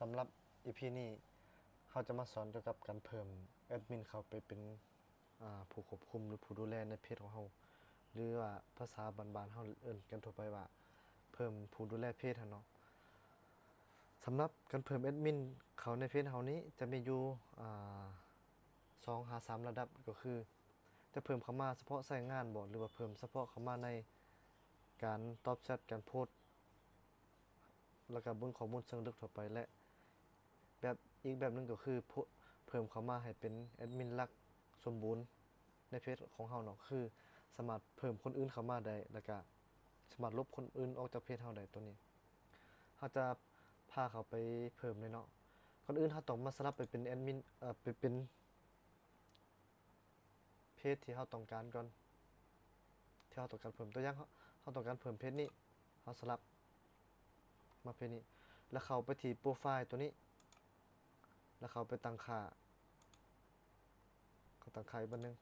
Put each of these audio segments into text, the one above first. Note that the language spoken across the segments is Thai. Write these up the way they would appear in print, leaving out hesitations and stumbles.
สำหรับ EP นี้เขาจะมาสอนเกี่ยวกับการเพิ่มแอดมินเขาไปเป็นผู้ควบคุมหรือผู้ดูแลในเพจของเราหรือว่าภาษาบ้านๆเราเอิ้นกันทั่วไปว่าเพิ่มผู้ดูแลเพจเนาะสำหรับการเพิ่มแอดมินเขาในเพจเรานี้จะมีอยู่2หา3ระดับก็คือจะเพิ่มเข้ามาเฉพาะใช้งานบ่หรือว่าเพิ่มเฉพาะเข้ามาในการตอบแชทการโพสต์แล้วก็เบิ่งข้อมูลเชิงลึกทั่วไปและแบบอีกแบบหนึงก็คือเพิ่มเข้ามาให้เป็นแอดมินหลักสมบูรณ์ในเพจของเราเนาะคือสามารถเพิ่มคนอื่นเข้ามาได้แล้วก็สามารถลบคนอื่นออกจากเพจเราได้ตัวนี้เราจะพาเขาไปเพิ่มเลยเนาะก่อนอื่นเราต้องมาสลับไปเป็นแอดมินไปเป็นเพจที่เราต้องการก่อนที่เราต้องการเพิ่มตัวอย่างเราต้องการเพิ่มเพจนี้เราสลับมาเพจนี้แล้วเข้าไปที่โปรไฟล์ตัวนี้แล้วเข้าไปตั้งค่าก็ตั้งค่าอีกบันนึง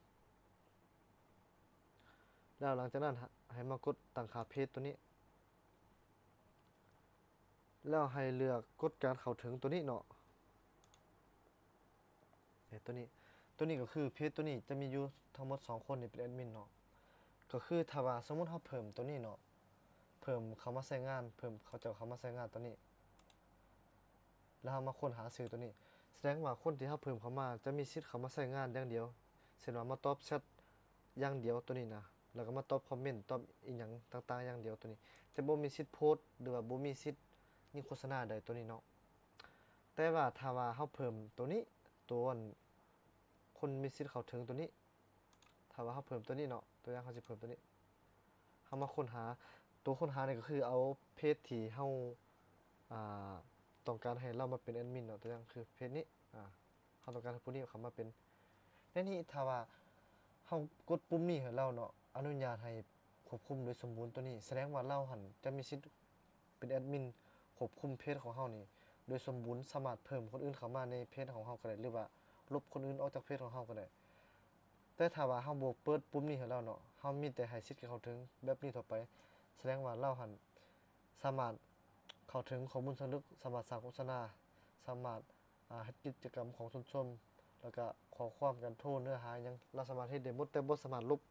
แล้วหลังจากนั้นให้มากดตั้งค่าเพจตัวนี้แล้วให้เลือกกดการเข้าถึงตัวนี้เนาะตัวนี้ก็คือเพจตัวนี้จะมีอยู่ทั้งหมด2คนนี่เป็นแอดมินเนาะก็คือถ้าว่าสมมุติเราเพิ่มตัวนี้เนาะเพิ่มเขามาใช้งานเพิ่มเขาจะเข้ามาใช้งานตัวนี้แล้วเรามาค้นหาสื่อตัวนี้แสดงว่าคนที่เราเพิ่มเข้ามาจะมีสิทธิ์เข้ามาใช้งานอย่างเดียวเช่นว่ามาตอบแชทอย่างเดียวตัวนี้นะแล้วก็มาตอบคอมเมนต์ตอบอีหยังต่างๆอย่างเดียวตัวนี้จะบ่มีสิทธิ์โพสต์หรือว่าบ่มีสิทธิ์ยิงโฆษณาใดตัวนี้เนาะแต่ว่าถ้าว่าเราเพิ่มตัวนี้ตัวคนมีสิทธิ์เข้าถึงตัวนี้ถ้าว่าเราเพิ่มตัวนี้เนาะตัวอย่างเขาสิเพิ่มตัวนี้เรามาค้นหาตัวค้นหานี่ก็คือเอาเพจที่เราอ่าต้องการให้เรามาเป็นแอดมินเนาะตัวอย่างคือเพจนี้เราต้องการให้ผู้นี้เข้ามาเป็นในนี้ถ้าว่าเรากดปุ่มนี้ให้เราเนาะอนุญาตให้ควบคุมโดยสมบูรณ์ตัวนี้แสดงว่าเราหันจะมีสิทธิ์เป็นแอดมินควบคุมเพจของเรานี่โดยสมบูรณ์สามารถเพิ่มคนอื่นเข้ามาในเพจของเราก็ได้หรือว่าลบคนอื่นออกจากเพจของเราก็ได้แต่ถ้าว่าเราบ่เปิดปุ่มนี้ให้เราเนาะเรามีแต่ให้สิทธิ์เข้าถึงแบบนี้ต่อไปแสดงว่าเราหันสามารถเข้าถึงข้อมูลเชิงลึกสามารถสร้างโฆษณาสามารถเฮ็ดกิจกรรมของชนชมแล้วก็ข้อความการโทรเนื้อหาหยังเราสามารถเฮ็ดได้หมดแต่บ่สามารถลบ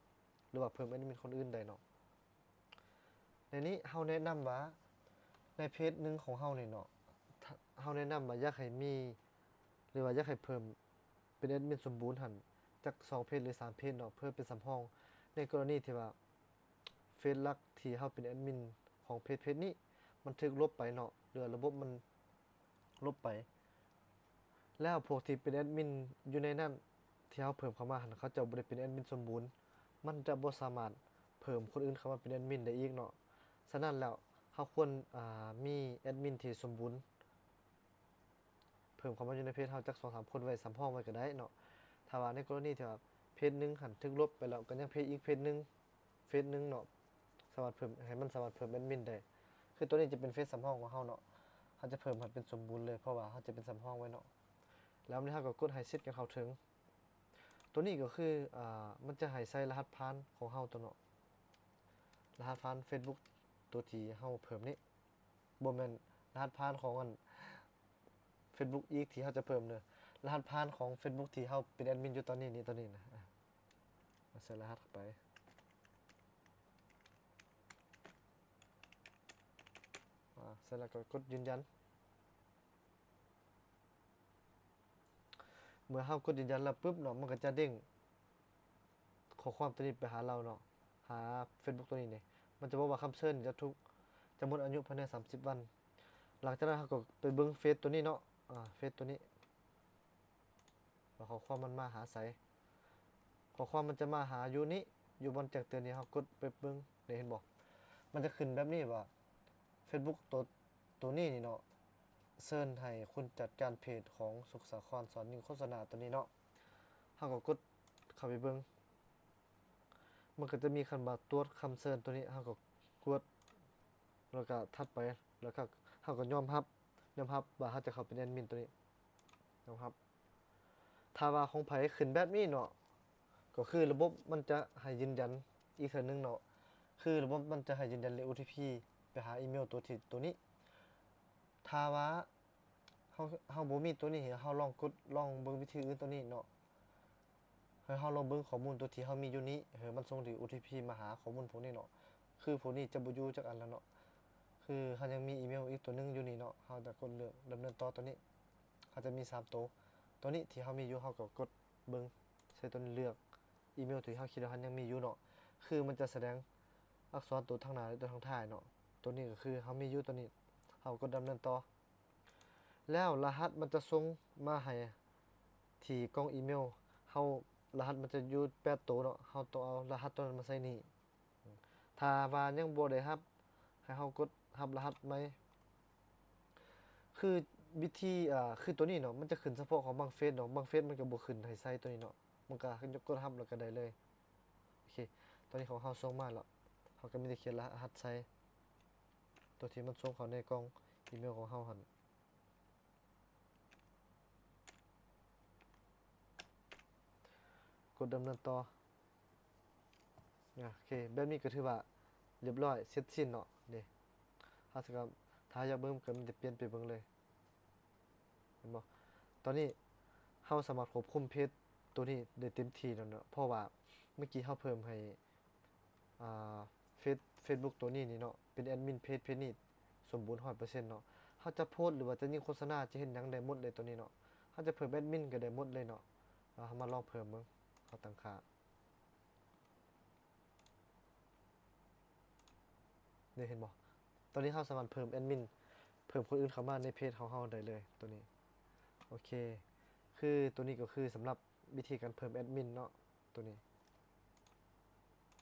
หรือว่าเพิ่มแอดมินคนอื่นได้เนาะในนี้เราแนะนำว่าในเพจหนึงของเรานี่เนาะเราแนะนำว่าอยากให้มีหรือว่าอยากให้เพิ่มเป็นแอดมินสมบูรณ์หั่นจัก2เพจหรือ3เพจเนาะเพื่อเป็นสำรองในกรณีที่ว่าเฟซหลักที่เราเป็นแอดมินของเพจนี้มันถูกลบไปเนาะหรือระบบมันลบไปแล้วพวกที่เป็นแอดมินอยู่ในนั้นที่เราเพิ่มเข้ามาหั่นเขาจะบ่ได้เป็นแอดมินสมบูรณ์มันจะบ่สามารถเพิ่มคนอื่นเข้ามาเป็นแอดมินได้อีกเนาะฉะนั้นแล้วเราควรมีแอดมินที่สมบูรณ์เพิ่มเข้ามาอยู่ในเพจเราจัก2-3คนไว้สำรองไว้ก็ได้เนาะถ้าว่าในกรณีที่ว่าเพจหนึงหั่นถูกลบไปแล้วก็ยังเพจอีกเพจหนึงเนาะสามารถเพิ่มให้มันสามารถเพิ่มแอดมินได้คือตัวนี้จะเป็นเฟซสำรองของเราเนาะเราจะเพิ่มให้เป็นสมบูรณ์เลยเพราะว่าเราจะเป็นสำรองไว้เนาะแล้วนี่เราก็กดให้สิทธิ์กันเข้าถึงตัวนี้ก็คือมันจะให้ใส่รหัสผ่านของเราตัวเนาะรหัสผ่าน Facebook ตัวที่เราเพิ่มนี้บ่แม่นรหัสผ่านของอัน Facebook อีกที่เราจะเพิ่มเด้อรหัสผ่านของ Facebook ที่เราเป็นแอดมินอยู่ตอนนี้นี่ตัวนี้นะใส่รหัสเข้าไปเสร็จแล้วก็กดยืนยันเมื่อเรากดยืนยันแล้วปุ๊บเนาะมันก็จะเด้งข้อความตัวนี้ไปหาเราเนาะหา Facebook ตัวนี้นี่มันจะบอกว่าคำเชิญจะหมดอายุภายใน30วันหลังจากนั้นเราก็ไปเบิ่งเฟซตัวนี้เนาะเฟซตัวนี้ว่าข้อความมันมาหาไสข้อความมันจะมาหาอยู่นี้อยู่บนแจ้งเตือนนี้เรากดไปเบิ่งได้เห็นบ่มันจะขึ้นแบบนี้ว่า Facebook ตัวนี้นี่เนาะเชิญให้คุณจัดการเพจของสุขสาครสอนยิงโฆษณาตัวนี้เนาะเราก็กดเข้าไปเบิ่งมันก็จะมีคำว่าตรวจคำเชิญตัวนี้เราก็กดแล้วก็ถัดไปแล้วก็เราก็ยอมรับว่าเราจะเข้าเป็นแอดมินตัวนี้ยอมรับถ้าว่าของไผขึ้นแบบนี้เนาะก็คือระบบมันจะให้ยืนยันอีกเทื่อนึงเนาะคือระบบมันจะให้ยืนยันเลข OTP ไปหาอีเมลตัวนี้ถ้าว่าเฮ เฮาบ่มีตัวนี้เฮาลองเบิ่งวิธีอื่นตัวนี้เนาะเฮาลองเบิ่งข้อมูลตัวที่เฮามีอยู่นี้มันส่งที่ OTP มาหาข้อมูลพวกนี้เนาะคือพวกนี้จะบ่อยู่จักอันแล้วเนาะคือเฮายังมีอีเมลอีกตัวหนึงอยู่นี่เนาะเฮาจะกดเลือกดำเนินต่อตัวนี้เขาจะมี3ตัวนี้ที่เฮามีอยู่เฮาก็กดเบิ่งใส่ตัวนี้เลือกอีเมลที่เฮาคิดว่าเฮายังมีอยู่เนาะคือมันจะแสดงอักษรตัวทางหน้าหรือตัวทางท้ายเนาะตัวนี้ก็คือเฮามีอยู่ตัวนี้เฮากดดำเนินต่อแล้วรหัสมันจะส่งมาให้ที่กล่องอีเมลเฮารหัสมันจะอยู่8ตัวเนาะเฮาต้องเอารหัสตัวนั้นมาใส่นี่ถ้าว่ายังบ่ได้รับให้เฮากดรับรหัสใหม่คือวิธีคือตัวนี้เนาะมันจะขึ้นเฉพาะของบางเฟซเนาะบางเฟซมันก็บ่ขึ้นให้ใส่ตัวนี้เนาะมันก็กดรับแล้วก็ได้เลยโอเคตอนนี้ของเฮาส่งมาแล้วเฮาก็มีแต่เขียนรหัสใส่ตัวที่มันส่งเข้าในกล่องอีเมลของเฮาหั่นกดดำเนินต่อโอเคแบบนี้ก็ถือว่าเรียบร้อยเสร็จสิ้นเนาะนี่เฮาสิก็ถ้าอยากเบิ่งก็มันจะเปลี่ยนไปเบิ่งเลยเห็นบ่ตอนนี้เฮาสามารถควบคุมเพจตัวนี้ได้เต็มที่แล้วเนาะเพราะว่าเมื่อกี้เฮาเพิ่มให้อ่าFacebook ตัวนี้นี่เนาะเป็นแอดมินเพจนี้สมบูรณ์ 100% เนาะเฮาจะโพสต์หรือว่าจะยิงโฆษณาจะเฮ็ดหยังได้หมดเลยตัวนี้เนาะเฮาจะเพิ่มแอดมินก็ได้หมดเลยเนาะเฮามาลองเพิ่มเบิ่งเฮาตั้งค่านี่เห็นบ่ตอนนี้เฮาสามารถเพิ่มแอดมินเพิ่มคนอื่นเข้ามาในเพจของเฮาได้เลยตัวนี้โอเคคือตัวนี้ก็คือสำหรับวิธีการเพิ่มแอดมินเนาะตัวนี้